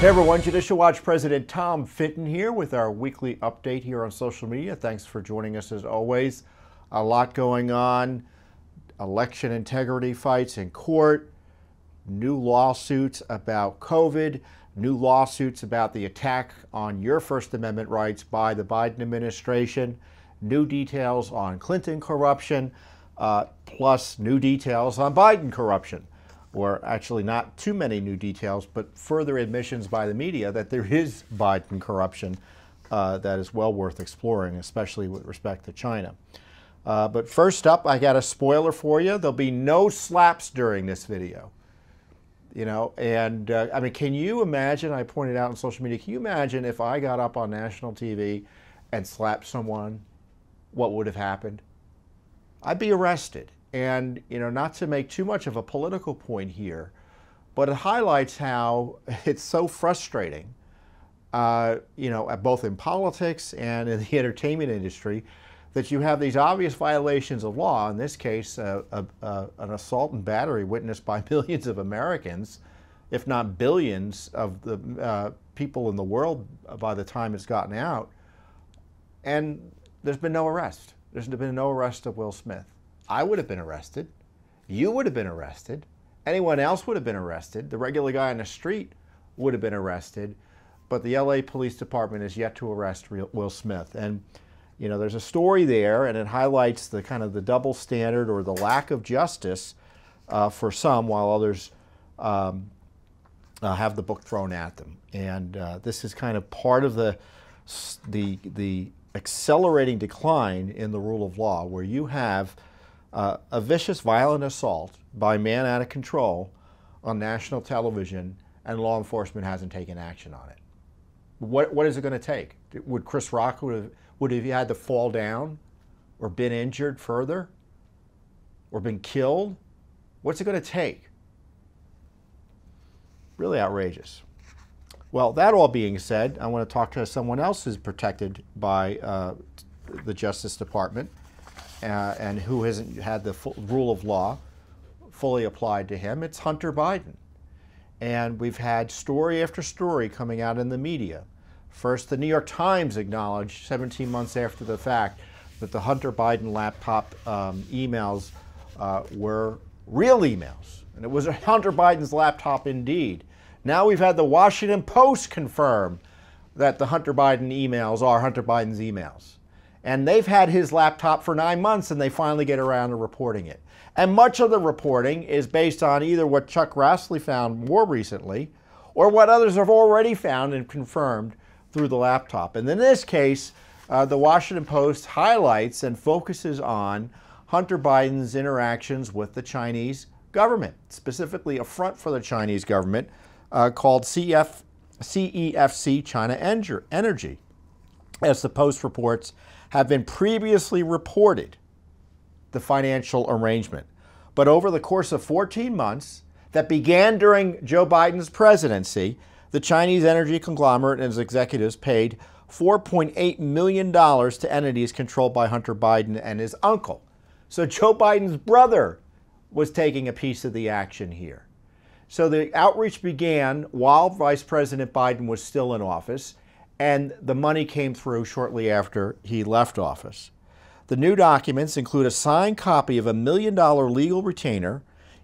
Hey everyone, Judicial Watch President Tom Fitton here with our weekly update here on social media. Thanks for joining us as always. A lot going on. Election integrity fights in court, new lawsuits about COVID, new lawsuits about the attack on your First Amendment rights by the Biden administration, new details on Clinton corruption, plus new details on Biden corruption. Or actually not too many new details, but further admissions by the media that there is Biden corruption that is well worth exploring, especially with respect to China. But first up, I got a spoiler for you. There'll be no slaps during this video. You know, and I mean, can you imagine, I pointed out on social media, can you imagine if I got up on national TV and slapped someone, what would have happened? I'd be arrested. And, you know, not to make too much of a political point here, but it highlights how it's so frustrating, you know, both in politics and in the entertainment industry, that you have these obvious violations of law, in this case, an assault and battery witnessed by millions of Americans, if not billions of the people in the world by the time it's gotten out, and there's been no arrest. There's been no arrest of Will Smith. I would have been arrested. You would have been arrested. Anyone else would have been arrested. The regular guy on the street would have been arrested. But the LA Police Department is yet to arrest Will Smith. And, you know, there's a story there, and it highlights the kind of the double standard or the lack of justice for some, while others have the book thrown at them. And this is kind of part of the accelerating decline in the rule of law, where you have a vicious, violent assault by a man out of control on national television, and law enforcement hasn't taken action on it. What is it going to take? Would Chris Rock would have had to fall down, or been injured further, or been killed? What's it going to take? Really outrageous. Well, that all being said, I want to talk to someone else who's protected by the Justice Department, and who hasn't had the rule of law fully applied to him. It's Hunter Biden. And we've had story after story coming out in the media. First, the New York Times acknowledged 17 months after the fact that the Hunter Biden laptop emails were real emails. And it was Hunter Biden's laptop indeed. Now we've had the Washington Post confirm that the Hunter Biden emails are Hunter Biden's emails. And they've had his laptop for 9 months, and they finally get around to reporting it. And much of the reporting is based on either what Chuck Grassley found more recently, or what others have already found and confirmed through the laptop. And in this case, the Washington Post highlights and focuses on Hunter Biden's interactions with the Chinese government, specifically a front for the Chinese government called CEFC China Energy. As the Post reports, have been previously reported the financial arrangement. But over the course of 14 months that began during Joe Biden's presidency, the Chinese energy conglomerate and its executives paid $4.8 million to entities controlled by Hunter Biden and his uncle. So Joe Biden's brother was taking a piece of the action here. So the outreach began while Vice President Biden was still in office, and the money came through shortly after he left office. The new documents include a signed copy of $1 million legal retainer,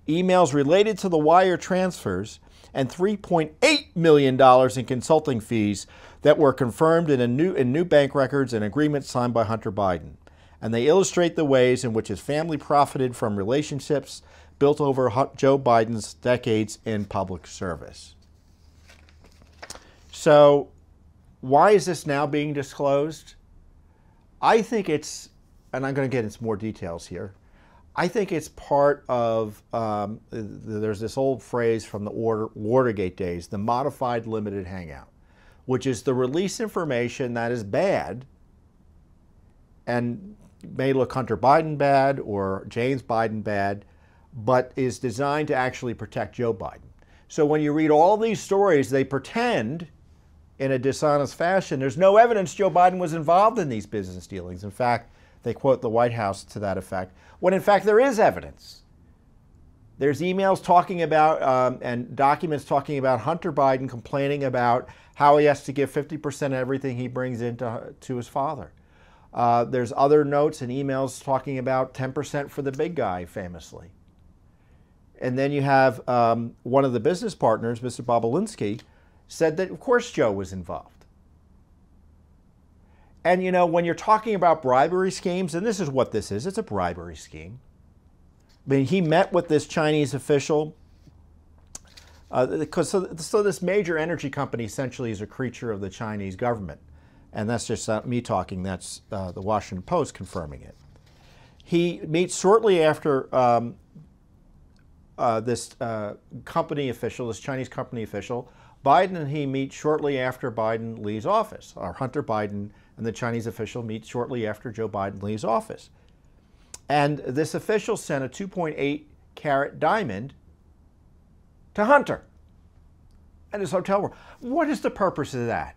emails related to the wire transfers, and $3.8 million in consulting fees that were confirmed in new bank records and agreements signed by Hunter Biden. And they illustrate the ways in which his family profited from relationships built over Joe Biden's decades in public service. So, why is this now being disclosed? I think it's, and I'm going to get into more details here, I think it's part of, there's this old phrase from the Watergate days, the modified limited hangout, which is to release information that is bad and may look Hunter Biden bad or James Biden bad, but is designed to actually protect Joe Biden. So when you read all these stories, they pretend in a dishonest fashion there's no evidence Joe Biden was involved in these business dealings. In fact, they quote the White House to that effect, when in fact there is evidence There's emails talking about and documents talking about Hunter Biden complaining about how he has to give 50% of everything he brings into to his father. There's other notes and emails talking about 10% for the big guy, famously. And then you have one of the business partners, Mr. Bobulinski, said that, of course, Joe was involved. And, you know, when you're talking about bribery schemes, and this is what this is, it's a bribery scheme. I mean, he met with this Chinese official, because so this major energy company essentially is a creature of the Chinese government. And that's just not me talking, that's the Washington Post confirming it. He meets shortly after this company official, this Chinese company official. Biden and he meet shortly after Biden leaves office, or Hunter Biden and the Chinese official meet shortly after Joe Biden leaves office. And this official sent a 2.8 carat diamond to Hunter at his hotel room. What is the purpose of that?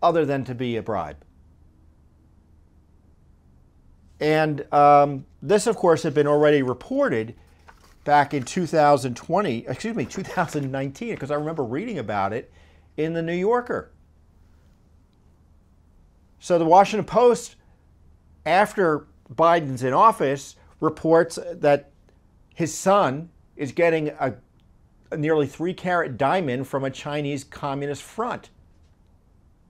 Other than to be a bribe. And this, of course, had been already reported back in 2019, because I remember reading about it in the New Yorker. So the Washington Post, after Biden's in office, reports that his son is getting a nearly 3 carat diamond from a Chinese Communist front,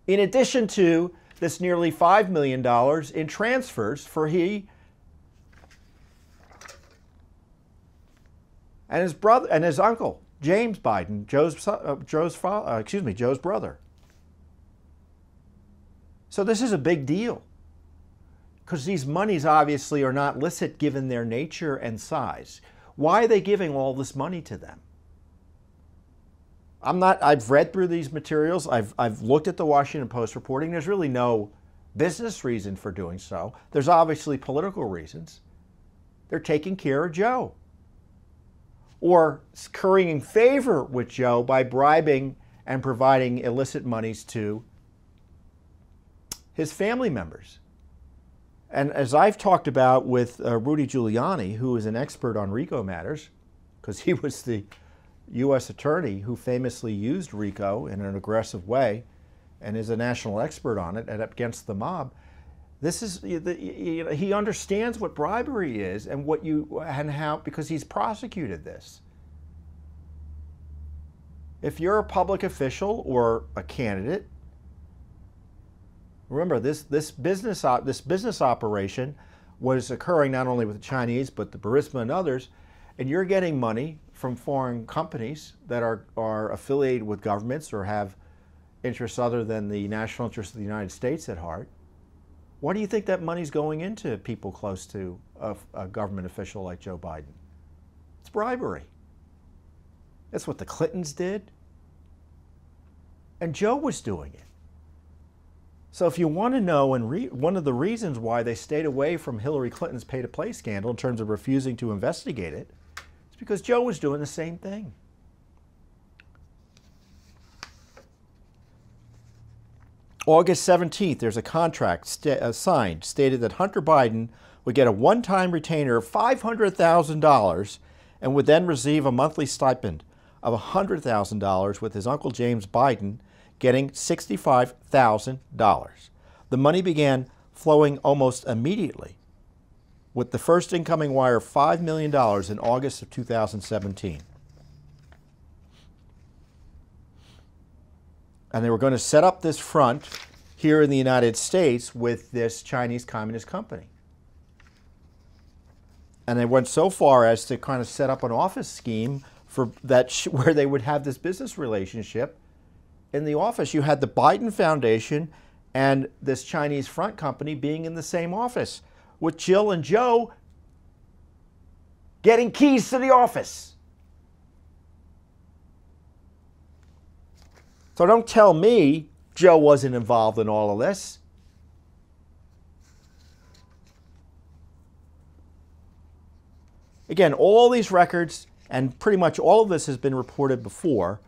in addition to this nearly $5 million in transfers for he and his brother and his uncle, James Biden, Joe's brother. So this is a big deal, because these monies obviously are not licit given their nature and size. Why are they giving all this money to them? I've read through these materials. I've looked at the Washington Post reporting. There's really no business reason for doing so. There's obviously political reasons. They're taking care of Joe, or currying favor with Joe by bribing and providing illicit monies to his family members. And as I've talked about with Rudy Giuliani, who is an expert on RICO matters, because he was the U.S. attorney who famously used RICO in an aggressive way and is a national expert on it and against the mob. This is, he understands what bribery is and how, because he's prosecuted this. If you're a public official or a candidate, remember this business operation was occurring not only with the Chinese but the Burisma and others, and you're getting money from foreign companies that are affiliated with governments or have interests other than the national interests of the United States at heart. Why do you think that money's going into people close to a government official like Joe Biden? It's bribery. That's what the Clintons did. And Joe was doing it. So if you want to know, and one of the reasons why they stayed away from Hillary Clinton's pay-to-play scandal in terms of refusing to investigate it, is because Joe was doing the same thing. August 17th, there's a contract signed, stated that Hunter Biden would get a one-time retainer of $500,000 and would then receive a monthly stipend of $100,000, with his uncle James Biden getting $65,000. The money began flowing almost immediately, with the first incoming wire of $5 million in August of 2017. And they were going to set up this front here in the United States with this Chinese Communist company. And they went so far as to kind of set up an office scheme for that where they would have this business relationship. In the office, you had the Biden Foundation and this Chinese front company being in the same office, with Jill and Joe getting keys to the office. So don't tell me Joe wasn't involved in all of this. Again, all these records and pretty much all of this has been reported before.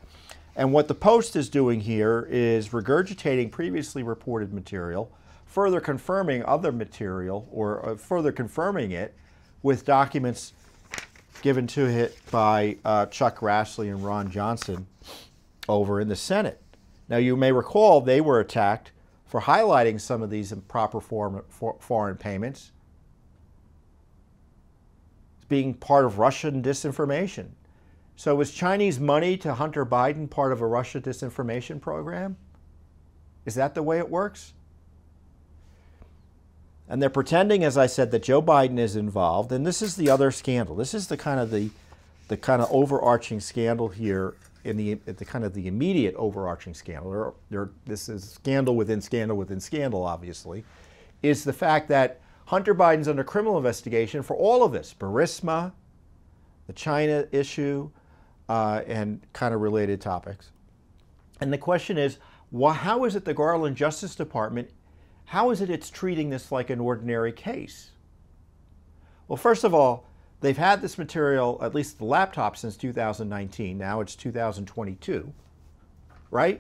And what the Post is doing here is regurgitating previously reported material further confirming other material or further confirming it with documents given to it by Chuck Grassley and Ron Johnson over in the Senate. Now, you may recall they were attacked for highlighting some of these improper foreign payments as being part of Russian disinformation. So was Chinese money to Hunter Biden part of a Russia disinformation program? Is that the way it works? And they're pretending, as I said, that Joe Biden is involved. And this is the other scandal. This is the kind of overarching scandal here in the kind of the immediate overarching scandal. This is scandal within scandal within scandal, obviously, is the fact that Hunter Biden's under criminal investigation for all of this: Burisma, the China issue, and kind of related topics. And the question is, how is it the Garland Justice Department, how is it it's treating this like an ordinary case? Well, first of all, they've had this material, at least the laptop, since 2019. Now it's 2022, right?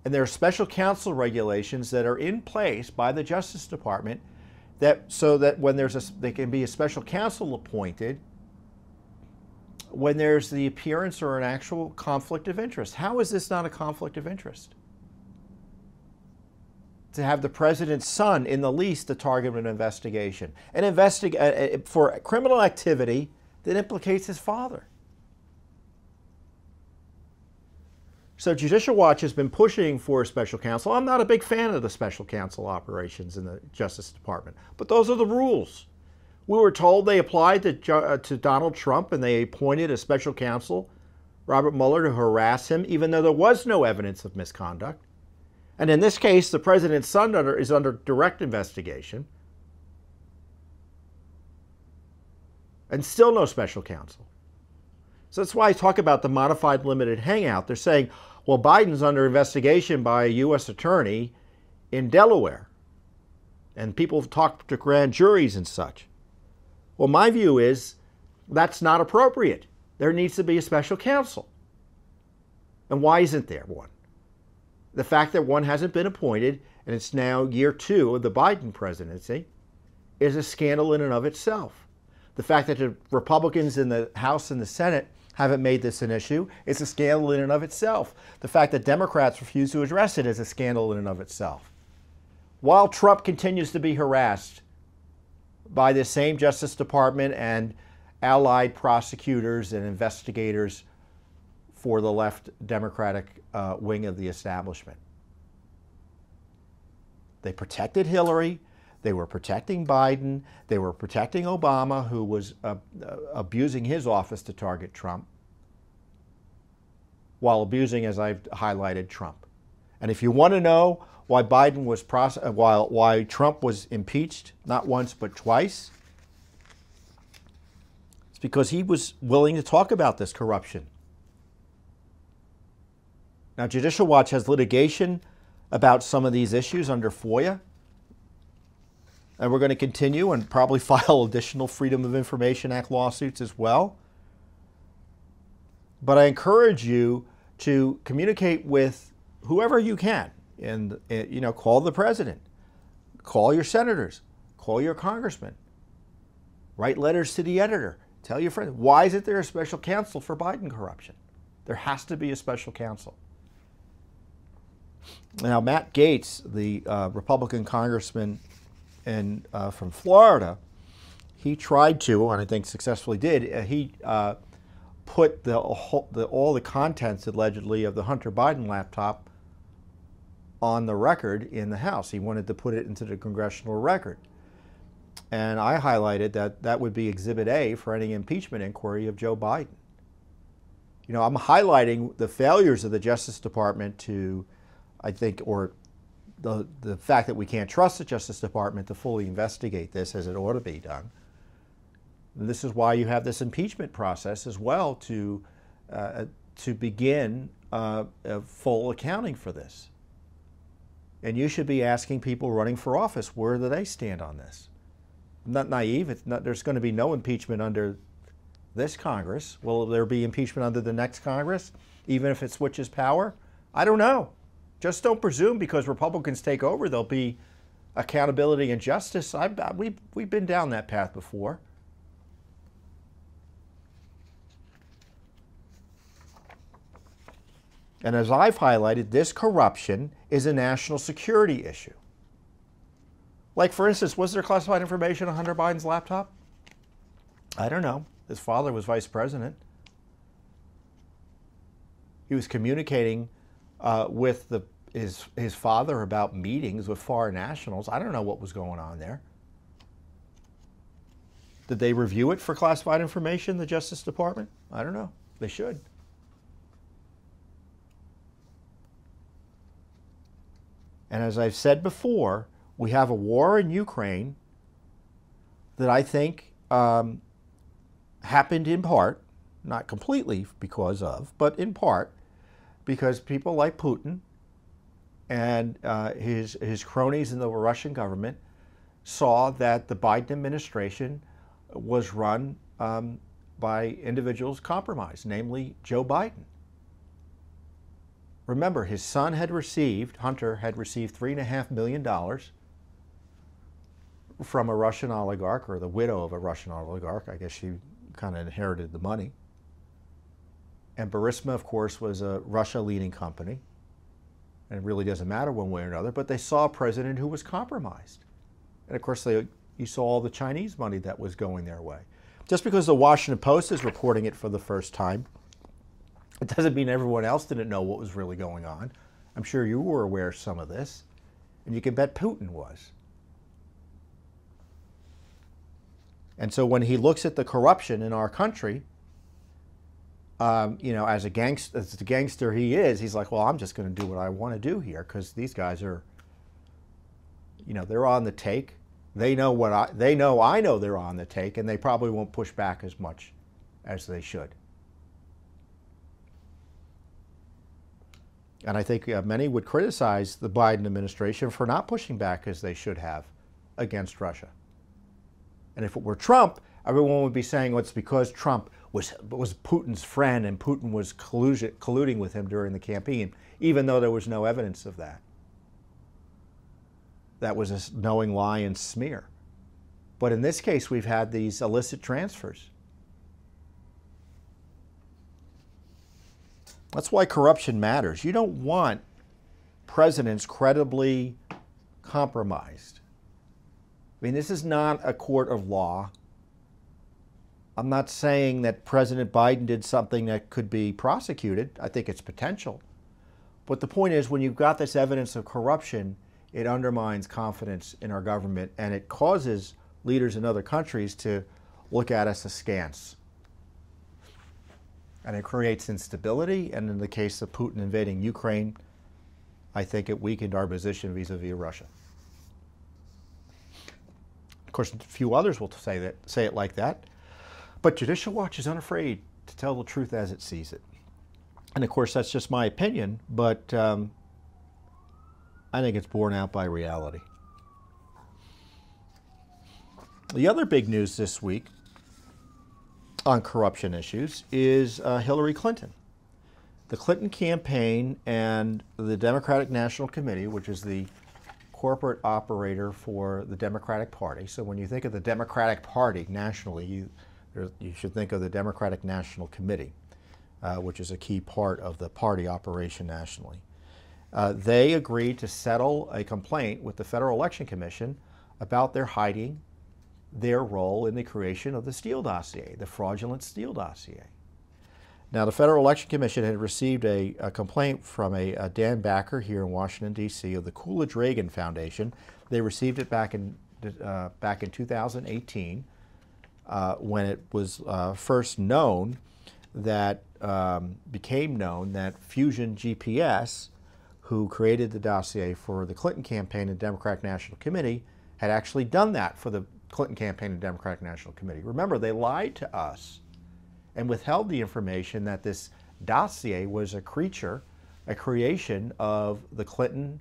And there are special counsel regulations that are in place by the Justice Department so that when there can be a special counsel appointed when there's the appearance or an actual conflict of interest. How is this not a conflict of interest? To have the president's son, in the least, the target of an investigation. For criminal activity that implicates his father. So Judicial Watch has been pushing for a special counsel. I'm not a big fan of the special counsel operations in the Justice Department, but those are the rules. We were told they applied to Donald Trump and they appointed a special counsel, Robert Mueller, to harass him, even though there was no evidence of misconduct. And in this case, the president's son is under direct investigation. And still no special counsel. So that's why I talk about the modified limited hangout. They're saying, well, Biden's under investigation by a U.S. attorney in Delaware. And people talk to grand juries and such. Well, my view is that's not appropriate. There needs to be a special counsel. And why isn't there one? The fact that one hasn't been appointed, and it's now year 2 of the Biden presidency, is a scandal in and of itself. The fact that the Republicans in the House and the Senate haven't made this an issue is a scandal in and of itself. The fact that Democrats refuse to address it is a scandal in and of itself. While Trump continues to be harassed by the same Justice Department and allied prosecutors and investigators for the left Democratic wing of the establishment. They protected Hillary, they were protecting Biden, they were protecting Obama, who was abusing his office to target Trump, while abusing, as I've highlighted, Trump. And if you want to know why Biden was why Trump was impeached not once but twice, it's because he was willing to talk about this corruption. Now, Judicial Watch has litigation about some of these issues under FOIA, and we're going to continue and probably file additional Freedom of Information Act lawsuits as well. But I encourage you to communicate with whoever you can, and call the president, call your senators, call your congressman, write letters to the editor, tell your friends. Why isn't there a special counsel for Biden corruption? There has to be a special counsel. Now, Matt Gaetz, the Republican congressman from Florida, he tried to, and I think successfully did, he put all the contents, allegedly, of the Hunter Biden laptop on the record in the House. He wanted to put it into the congressional record. And I highlighted that that would be Exhibit A for any impeachment inquiry of Joe Biden. I'm highlighting the failures of the Justice Department to, I think, or the fact that we can't trust the Justice Department to fully investigate this as it ought to be done. And this is why you have this impeachment process as well to begin a full accounting for this. And you should be asking people running for office, where do they stand on this? I'm not naive. There's going to be no impeachment under this Congress. Will there be impeachment under the next Congress, even if it switches power? I don't know. Just don't presume because Republicans take over, there'll be accountability and justice. We've been down that path before. And as I've highlighted, this corruption is a national security issue. Like, for instance, was there classified information on Hunter Biden's laptop? I don't know. His father was vice president. He was communicating with his father about meetings with foreign nationals. I don't know what was going on there. Did they review it for classified information, the Justice Department? I don't know. They should. And as I've said before, we have a war in Ukraine that I think happened in part, not completely because of, but in part because people like Putin and his cronies in the Russian government saw that the Biden administration was run by individuals compromised, namely Joe Biden. Remember, his son had received, Hunter had received $3.5 million from a Russian oligarch, or the widow of a Russian oligarch. I guess she kind of inherited the money. And Burisma, of course, was a Russia-leaning company. And it really doesn't matter one way or another, but they saw a president who was compromised. And of course, you saw all the Chinese money that was going their way. Just because the Washington Post is reporting it for the first time, it doesn't mean everyone else didn't know what was really going on. I'm sure you were aware of some of this, and you can bet Putin was. And so when he looks at the corruption in our country, you know, as the gangster he is, he's like, well, I'm just going to do what I want to do here because these guys are, you know, they're on the take. They know I know they're on the take, and they probably won't push back as much as they should. And I think many would criticize the Biden administration for not pushing back as they should have against Russia. And if it were Trump, everyone would be saying, well, it's because Trump was Putin's friend and Putin was colluding with him during the campaign, even though there was no evidence of that. That was a knowing lie and smear. But in this case, we've had these illicit transfers. That's why corruption matters. You don't want presidents credibly compromised. I mean, this is not a court of law. I'm not saying that President Biden did something that could be prosecuted. I think it's potential. But the point is, when you've got this evidence of corruption, it undermines confidence in our government, and it causes leaders in other countries to look at us askance. And it creates instability, and in the case of Putin invading Ukraine, I think it weakened our position vis-a-vis Russia. Of course, a few others will say it like that, but Judicial Watch is unafraid to tell the truth as it sees it. And of course, that's just my opinion, but I think it's borne out by reality. The other big news this week on corruption issues is Hillary Clinton. The Clinton campaign and the Democratic National Committee, which is the corporate operator for the Democratic Party. So when you think of the Democratic Party nationally, you should think of the Democratic National Committee, which is a key part of the party operation nationally. They agreed to settle a complaint with the Federal Election Commission about their hiding their role in the creation of the Steele dossier, the fraudulent Steele dossier. Now, the Federal Election Commission had received a complaint from a Dan Backer here in Washington, D.C. of the Coolidge-Reagan Foundation. They received it back in 2018 when it was first known that, became known that Fusion GPS, who created the dossier for the Clinton campaign and Democratic National Committee, had actually done that for the Clinton campaign and Democratic National Committee. Remember, they lied to us and withheld the information that this dossier was a creation of the Clinton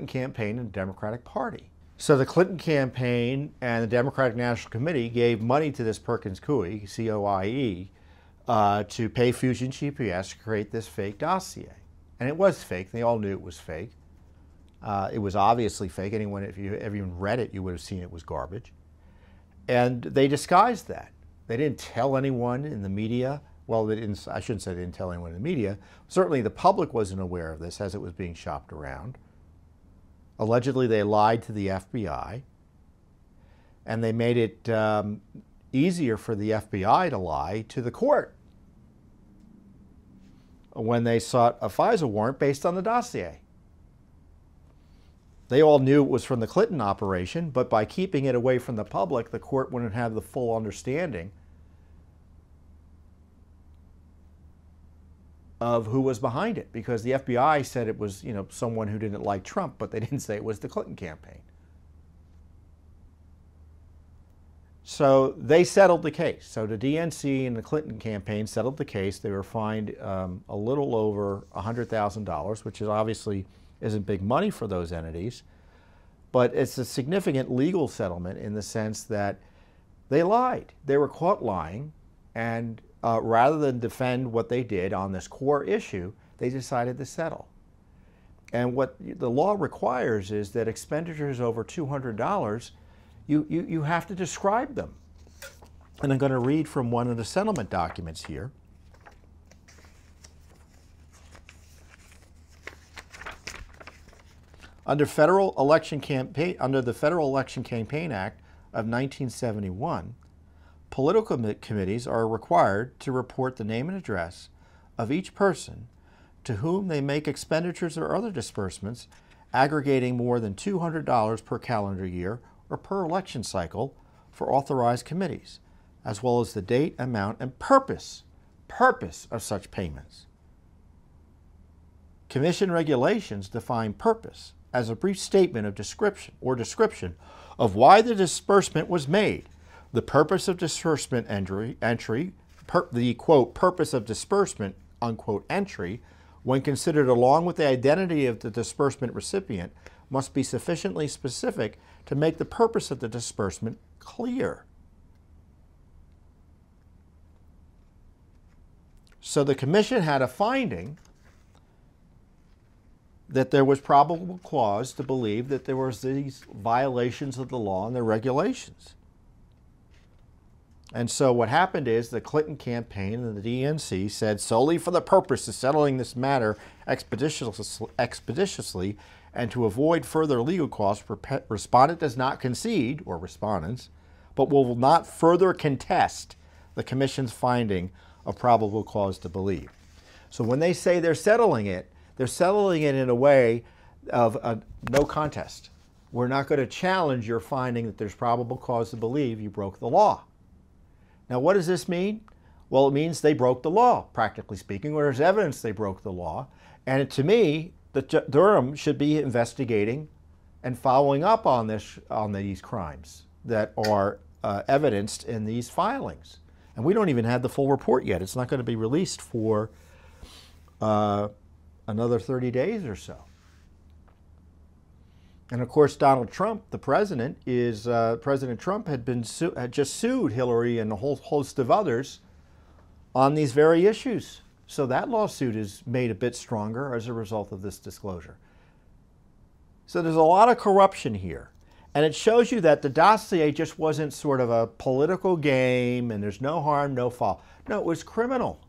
campaign and Democratic Party. So the Clinton campaign and the Democratic National Committee gave money to this Perkins Coie, C-O-I-E, to pay Fusion GPS to create this fake dossier. And it was fake. They all knew it was fake. It was obviously fake. Anyone, if you ever even read it, you would have seen it was garbage. And they disguised that. They didn't tell anyone in the media. Well, they didn't, I shouldn't say they didn't tell anyone in the media. Certainly the public wasn't aware of this as it was being shopped around. Allegedly, they lied to the FBI. And they made it easier for the FBI to lie to the court when they sought a FISA warrant based on the dossier. They all knew it was from the Clinton operation, but by keeping it away from the public, the court wouldn't have the full understanding of who was behind it, because the FBI said it was, someone who didn't like Trump, but they didn't say it was the Clinton campaign. So they settled the case. So the DNC and the Clinton campaign settled the case. They were fined a little over $100,000, which is obviously isn't big money for those entities, but it's a significant legal settlement in the sense that they lied. They were caught lying, and rather than defend what they did on this core issue, they decided to settle. And what the law requires is that expenditures over $200, you have to describe them. And I'm going to read from one of the settlement documents here. Under the Federal Election Campaign Act of 1971, political committees are required to report the name and address of each person to whom they make expenditures or other disbursements aggregating more than $200 per calendar year or per election cycle for authorized committees, as well as the date, amount, and purpose of such payments. Commission regulations define purpose as a brief statement of description of why the disbursement was made, the purpose of disbursement the quote purpose of disbursement unquote entry, when considered along with the identity of the disbursement recipient, must be sufficiently specific to make the purpose of the disbursement clear. So the commission had a finding that there was probable cause to believe that there was these violations of the law and the regulations. And so what happened is the Clinton campaign and the DNC said, solely for the purpose of settling this matter expeditiously and to avoid further legal costs, respondent does not concede, or respondents, but will not further contest the commission's finding of probable cause to believe. So when they say they're settling it in a way of no contest. We're not going to challenge your finding that there's probable cause to believe you broke the law. Now, what does this mean? Well, it means they broke the law, practically speaking, or there's evidence they broke the law. And to me, Durham should be investigating and following up on these crimes that are evidenced in these filings. And we don't even have the full report yet. It's not going to be released for another 30 days or so. And of course, Donald Trump, the president, President Trump had just sued Hillary and a whole host of others on these very issues. So that lawsuit is made a bit stronger as a result of this disclosure. So there's a lot of corruption here. And it shows you that the dossier just wasn't sort of a political game and there's no harm, no foul. No, it was criminal.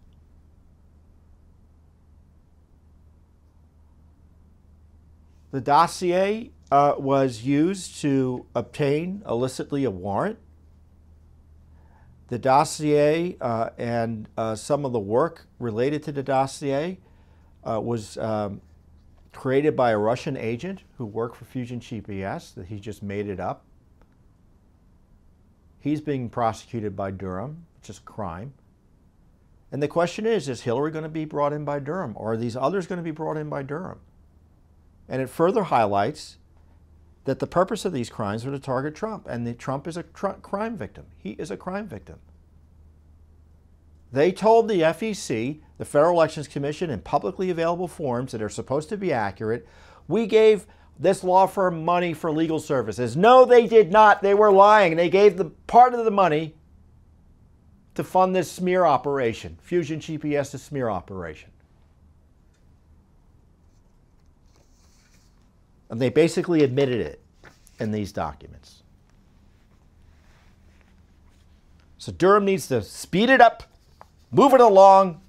The dossier was used to obtain illicitly a warrant. The dossier and some of the work related to the dossier was created by a Russian agent who worked for Fusion GPS, that he just made it up. He's being prosecuted by Durham, which is a crime. And the question is Hillary going to be brought in by Durham, or are these others going to be brought in by Durham? And it further highlights that the purpose of these crimes are to target Trump, and that Trump is a crime victim. He is a crime victim. They told the FEC, the Federal Elections Commission, in publicly available forms that are supposed to be accurate, we gave this law firm money for legal services. No, they did not. They were lying. They gave the part of the money to fund this smear operation, Fusion GPS's smear operation. And they basically admitted it in these documents. So Durham needs to speed it up, move it along,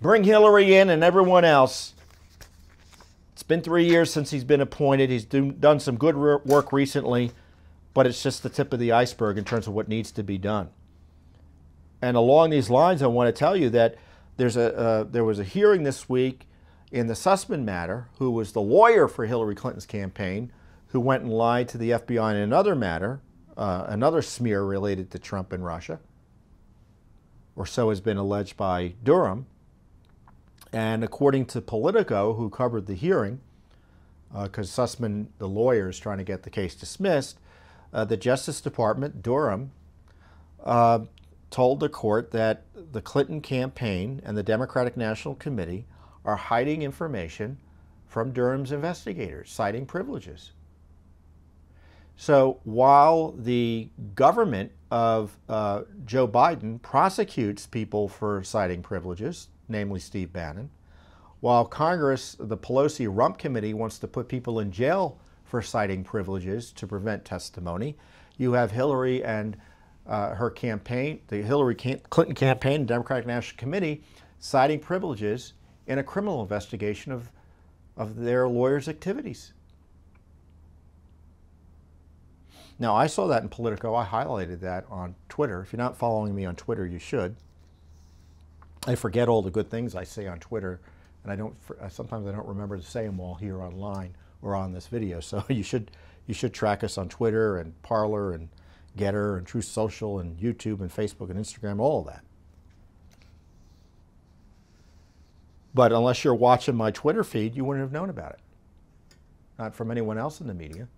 bring Hillary in and everyone else. It's been 3 years since he's been appointed. He's done some good work recently, but it's just the tip of the iceberg in terms of what needs to be done. And along these lines, I want to tell you that there was a hearing this week in the Sussman matter, who was the lawyer for Hillary Clinton's campaign, who went and lied to the FBI in another matter, another smear related to Trump and Russia, or so has been alleged by Durham. And according to Politico, who covered the hearing, because Sussman, the lawyer, is trying to get the case dismissed, the Justice Department, Durham, told the court that the Clinton campaign and the Democratic National Committee are hiding information from Durham's investigators, citing privileges. So while the government of Joe Biden prosecutes people for citing privileges, namely Steve Bannon, while Congress, the Pelosi-Rump Committee, wants to put people in jail for citing privileges to prevent testimony, you have Hillary and her campaign, the Hillary Clinton campaign, Democratic National Committee, citing privileges in a criminal investigation of their lawyers' activities. Now, I saw that in Politico. I highlighted that on Twitter. If you're not following me on Twitter, you should. I forget all the good things I say on Twitter, and sometimes I don't remember to say them all here online or on this video. So you should track us on Twitter and Parler and Getter and Truth Social and YouTube and Facebook and Instagram, all of that. But unless you're watching my Twitter feed, you wouldn't have known about it. Not from anyone else in the media.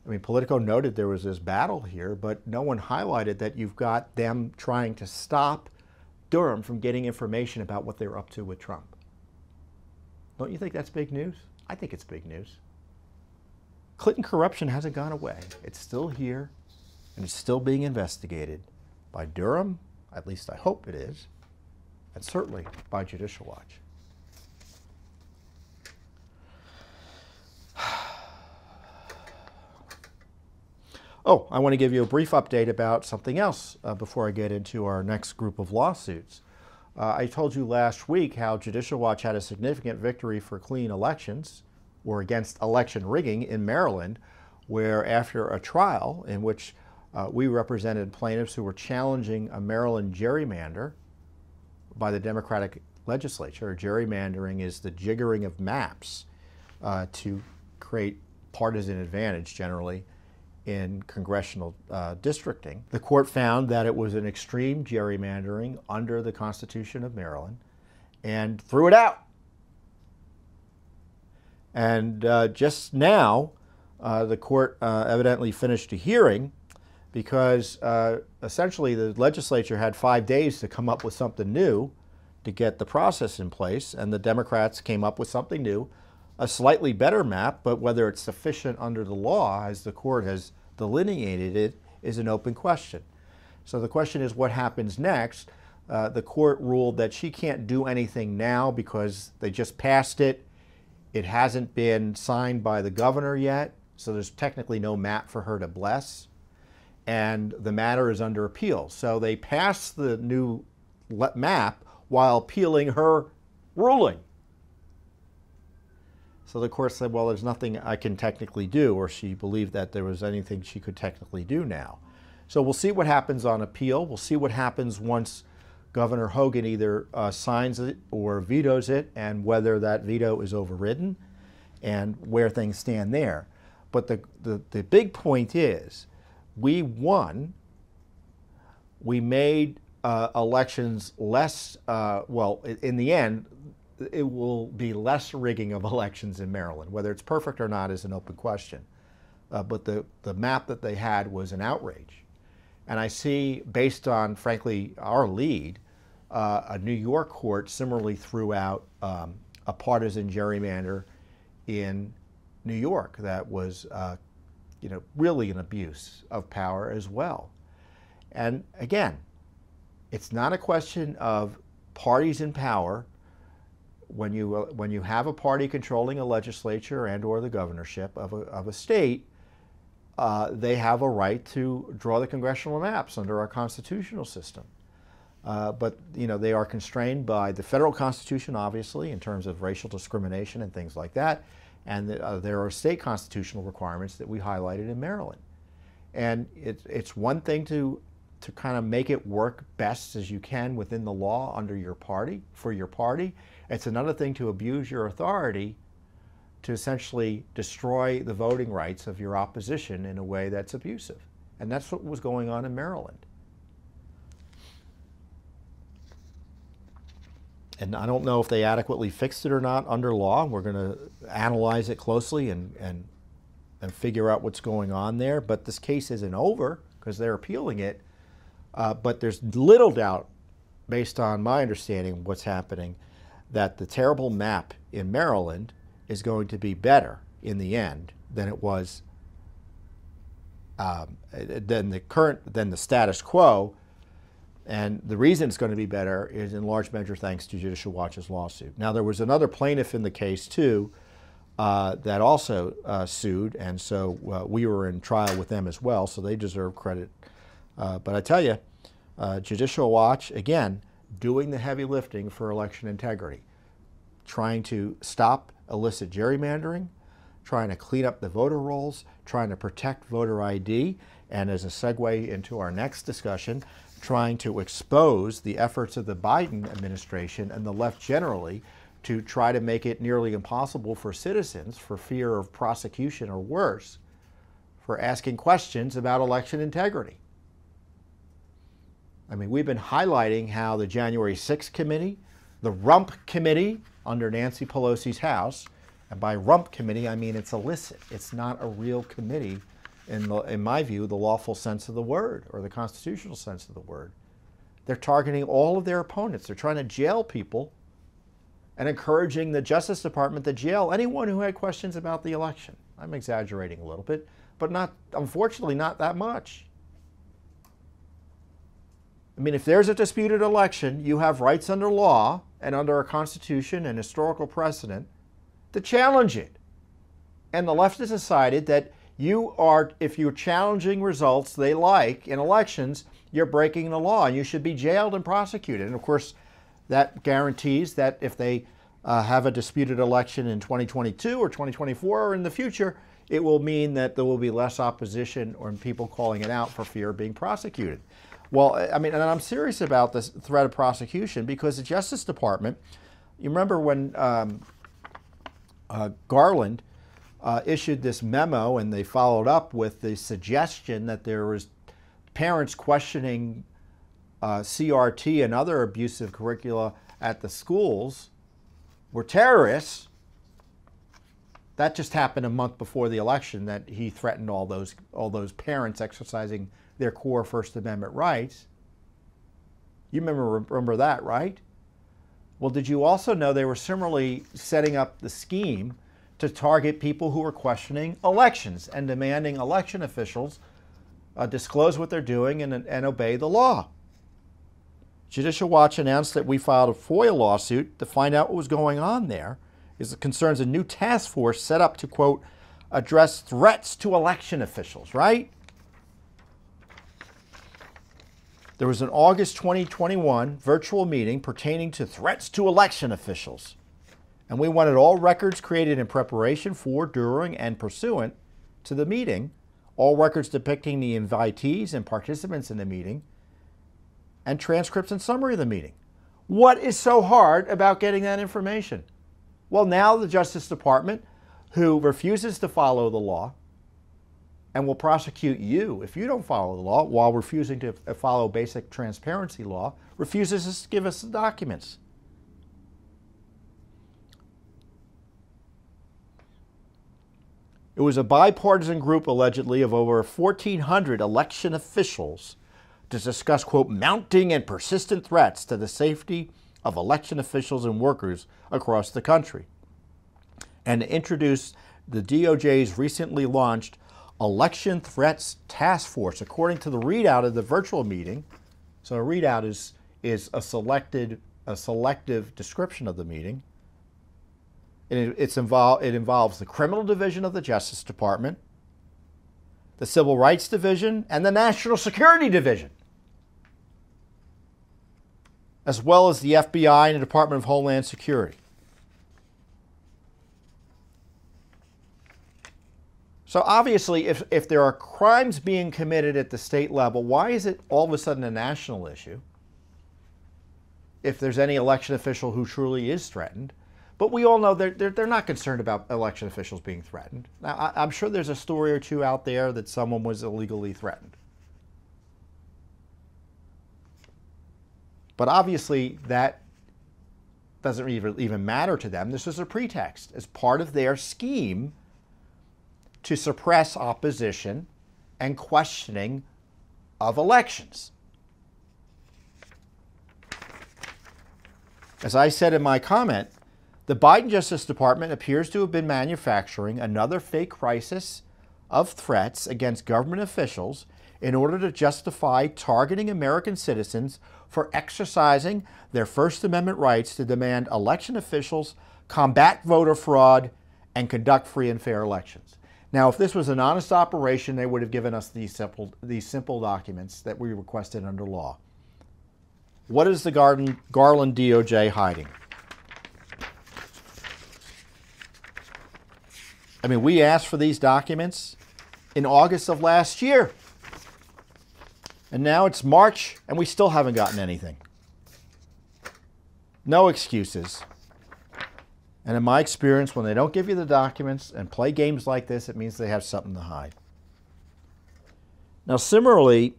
I mean, Politico noted there was this battle here, but no one highlighted that you've got them trying to stop Durham from getting information about what they're up to with Trump. Don't you think that's big news? I think it's big news. Clinton corruption hasn't gone away. It's still here, and it's still being investigated by Durham, at least I hope it is, and certainly by Judicial Watch. Oh, I want to give you a brief update about something else before I get into our next group of lawsuits. I told you last week how Judicial Watch had a significant victory for clean elections, or against election rigging in Maryland, where after a trial in which we represented plaintiffs who were challenging a Maryland gerrymander by the Democratic legislature. Gerrymandering is the jiggering of maps to create partisan advantage, generally, in congressional districting. The court found that it was an extreme gerrymandering under the Constitution of Maryland and threw it out. And just now, the court evidently finished a hearing because essentially the legislature had 5 days to come up with something new to get the process in place, and the Democrats came up with something new, a slightly better map, but whether it's sufficient under the law, as the court has delineated it, is an open question. So the question is, what happens next? The court ruled that she can't do anything now because they just passed it. It hasn't been signed by the governor yet, so there's technically no map for her to bless, and the matter is under appeal. So they passed the new map while appealing her ruling. So the court said, well, there's nothing I can technically do, or she believed that there was anything she could technically do now. So we'll see what happens on appeal. We'll see what happens once Governor Hogan either signs it or vetoes it, and whether that veto is overridden and where things stand there. But the big point is, we won. We made elections less, well, in the end, it will be less rigging of elections in Maryland. Whether it's perfect or not is an open question. But the map that they had was an outrage. And I see, based on, frankly, our lead, a New York court similarly threw out a partisan gerrymander in New York that was really an abuse of power as well. And again, it's not a question of parties in power when you have a party controlling a legislature and or the governorship of a state, they have a right to draw the congressional maps under our constitutional system. But they are constrained by the federal constitution, obviously, in terms of racial discrimination and things like that. And there are state constitutional requirements that we highlighted in Maryland. And it's one thing to kind of make it work best as you can within the law under your party, for your party. It's another thing to abuse your authority to essentially destroy the voting rights of your opposition in a way that's abusive. And that's what was going on in Maryland. And I don't know if they adequately fixed it or not under law. We're going to analyze it closely and figure out what's going on there. But this case isn't over because they're appealing it. But there's little doubt, based on my understanding of what's happening, that the terrible map in Maryland is going to be better in the end than it was, than the status quo. And the reason it's going to be better is in large measure thanks to Judicial Watch's lawsuit. Now, there was another plaintiff in the case, too, that also sued, and so we were in trial with them as well, so they deserve credit. But I tell you, Judicial Watch, again, doing the heavy lifting for election integrity, trying to stop illicit gerrymandering, trying to clean up the voter rolls, trying to protect voter ID, and as a segue into our next discussion, trying to expose the efforts of the Biden administration and the left generally to try to make it nearly impossible for citizens, for fear of prosecution or worse, for asking questions about election integrity. I mean, we've been highlighting how the January 6th committee, the Rump committee under Nancy Pelosi's House, and by Rump committee I mean it's illicit. It's not a real committee in my view, the lawful sense of the word or the constitutional sense of the word. They're targeting all of their opponents. They're trying to jail people and encouraging the Justice Department to jail anyone who had questions about the election. I'm exaggerating a little bit, but unfortunately not that much. I mean, if there's a disputed election, you have rights under law and under our Constitution and historical precedent to challenge it. And the left has decided that if you're challenging results they like in elections, you're breaking the law and you should be jailed and prosecuted. And of course, that guarantees that if they have a disputed election in 2022 or 2024 or in the future, it will mean that there will be less opposition or people calling it out for fear of being prosecuted. Well, I mean, and I'm serious about this threat of prosecution because the Justice Department, you remember when Garland issued this memo and they followed up with the suggestion that there was parents questioning CRT and other abusive curricula at the schools were terrorists. That just happened a month before the election, that he threatened all those parents exercising their core First Amendment rights. You remember that, right? Well, did you also know they were similarly setting up the scheme to target people who were questioning elections and demanding election officials disclose what they're doing and obey the law? Judicial Watch announced that we filed a FOIA lawsuit to find out what was going on there. It concerns a new task force set up to, quote, address threats to election officials, right? There was an August 2021 virtual meeting pertaining to threats to election officials. And we wanted all records created in preparation for, during, and pursuant to the meeting, all records depicting the invitees and participants in the meeting, and transcripts and summary of the meeting. What is so hard about getting that information? Well, now the Justice Department, who refuses to follow the law and will prosecute you if you don't follow the law while refusing to follow basic transparency law, refuses to give us the documents. It was a bipartisan group, allegedly, of over 1,400 election officials to discuss, quote, mounting and persistent threats to the safety of election officials and workers across the country, and to introduce the DOJ's recently launched Election Threats Task Force. According to the readout of the virtual meeting, so a readout is a selective description of the meeting, It involves the Criminal Division of the Justice Department, the Civil Rights Division, and the National Security Division, as well as the FBI and the Department of Homeland Security. So obviously, if there are crimes being committed at the state level, why is it all of a sudden a national issue if there's any election official who truly is threatened? But we all know they're not concerned about election officials being threatened. Now, I'm sure there's a story or two out there that someone was illegally threatened. But obviously, that doesn't even matter to them. This is a pretext as part of their scheme to suppress opposition and questioning of elections. As I said in my comment, the Biden Justice Department appears to have been manufacturing another fake crisis of threats against government officials in order to justify targeting American citizens for exercising their First Amendment rights to demand election officials combat voter fraud and conduct free and fair elections. Now, if this was an honest operation, they would have given us these simple documents that we requested under law. What is the Garland DOJ hiding? I mean, we asked for these documents in August of last year. And now it's March, and we still haven't gotten anything. No excuses. And in my experience, when they don't give you the documents and play games like this, it means they have something to hide. Now, similarly,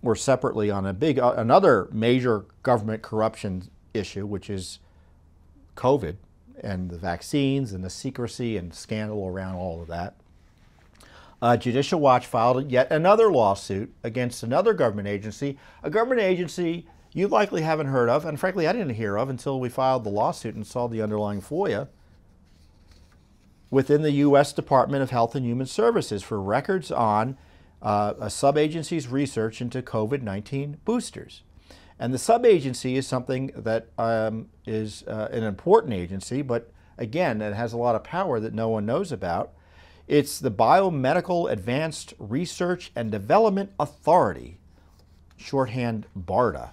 or separately, on another major government corruption issue, which is COVID and the vaccines and the secrecy and scandal around all of that, Judicial Watch filed yet another lawsuit against another government agency, a government agency you likely haven't heard of, and frankly I didn't hear of until we filed the lawsuit and saw the underlying FOIA, within the U.S. Department of Health and Human Services for records on a sub-agency's research into COVID-19 boosters. And the sub-agency is something that is an important agency, but again, it has a lot of power that no one knows about. It's the Biomedical Advanced Research and Development Authority, shorthand BARDA.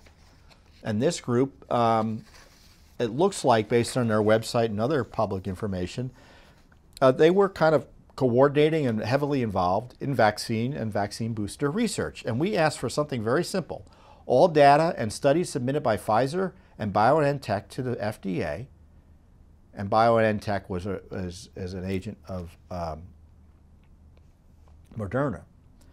And this group, it looks like, based on their website and other public information, they were kind of coordinating and heavily involved in vaccine and vaccine booster research. And we asked for something very simple. All data and studies submitted by Pfizer and BioNTech to the FDA, and BioNTech was an agent of Moderna.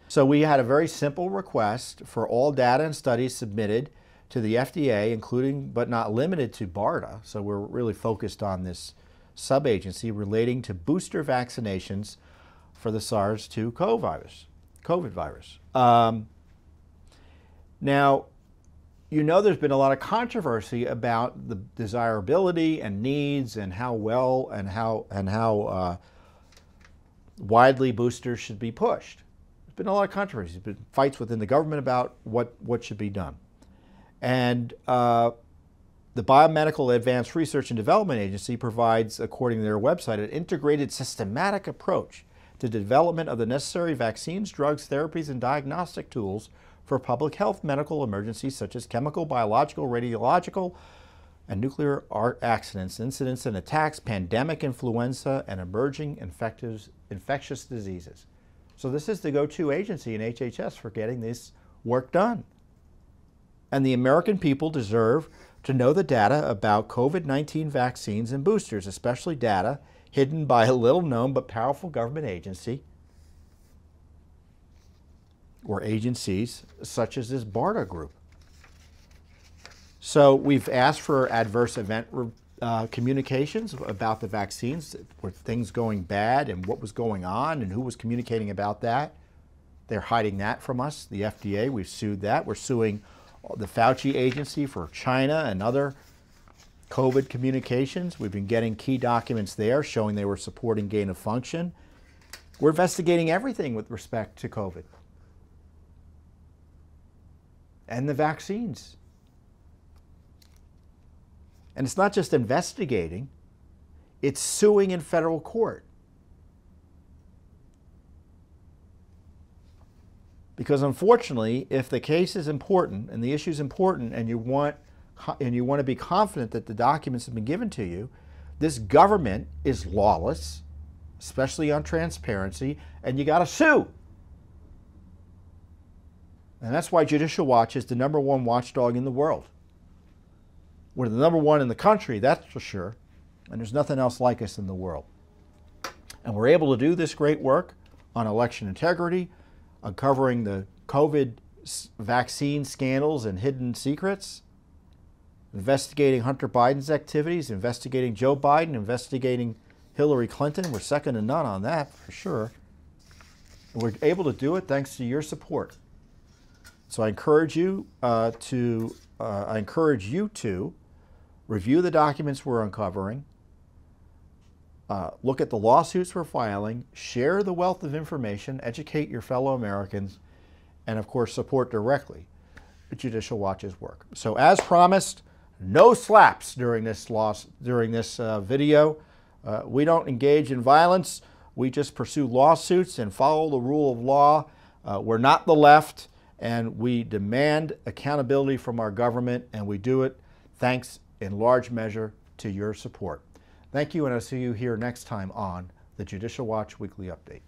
So we had a very simple request for all data and studies submitted to the FDA, including but not limited to BARDA. So we're really focused on this sub-agency relating to booster vaccinations for the SARS-2 COVID virus. Now, you know there's been a lot of controversy about the desirability and needs and how well and how widely boosters should be pushed. There's been a lot of controversy. There's been fights within the government about what should be done. And the Biomedical Advanced Research and Development Agency provides, according to their website, an integrated, systematic approach to the development of the necessary vaccines, drugs, therapies, and diagnostic tools for public health medical emergencies such as chemical, biological, radiological, and nuclear accidents, incidents and attacks, pandemic influenza, and emerging infectious diseases. So this is the go-to agency in HHS for getting this work done. And the American people deserve to know the data about COVID-19 vaccines and boosters, especially data hidden by a little-known but powerful government agency or agencies such as this BARDA group. So we've asked for adverse event communications about the vaccines. Were things going bad and what was going on and who was communicating about that? They're hiding that from us. The FDA, we've sued that. We're suing the Fauci agency for China and other COVID communications. We've been getting key documents there showing they were supporting gain of function. We're investigating everything with respect to COVID and the vaccines. And it's not just investigating, It's suing in federal court. Because unfortunately, if the case is important and the issue is important and you want to be confident that the documents have been given to you, this government is lawless, especially on transparency, and you got to sue. And that's why Judicial Watch is the #1 watchdog in the world. We're the #1 in the country, that's for sure, and there's nothing else like us in the world. And we're able to do this great work on election integrity, uncovering the COVID vaccine scandals and hidden secrets, investigating Hunter Biden's activities, investigating Joe Biden, investigating Hillary Clinton. We're second to none on that, for sure. And we're able to do it thanks to your support. So I encourage you to review the documents we're uncovering, look at the lawsuits we're filing, share the wealth of information, educate your fellow Americans, and of course support directly Judicial Watch's work. So as promised, no slaps during this video. We don't engage in violence. We just pursue lawsuits and follow the rule of law. We're not the left, and we demand accountability from our government, and we do it thanks in large measure to your support. Thank you, and I'll see you here next time on the Judicial Watch Weekly Update.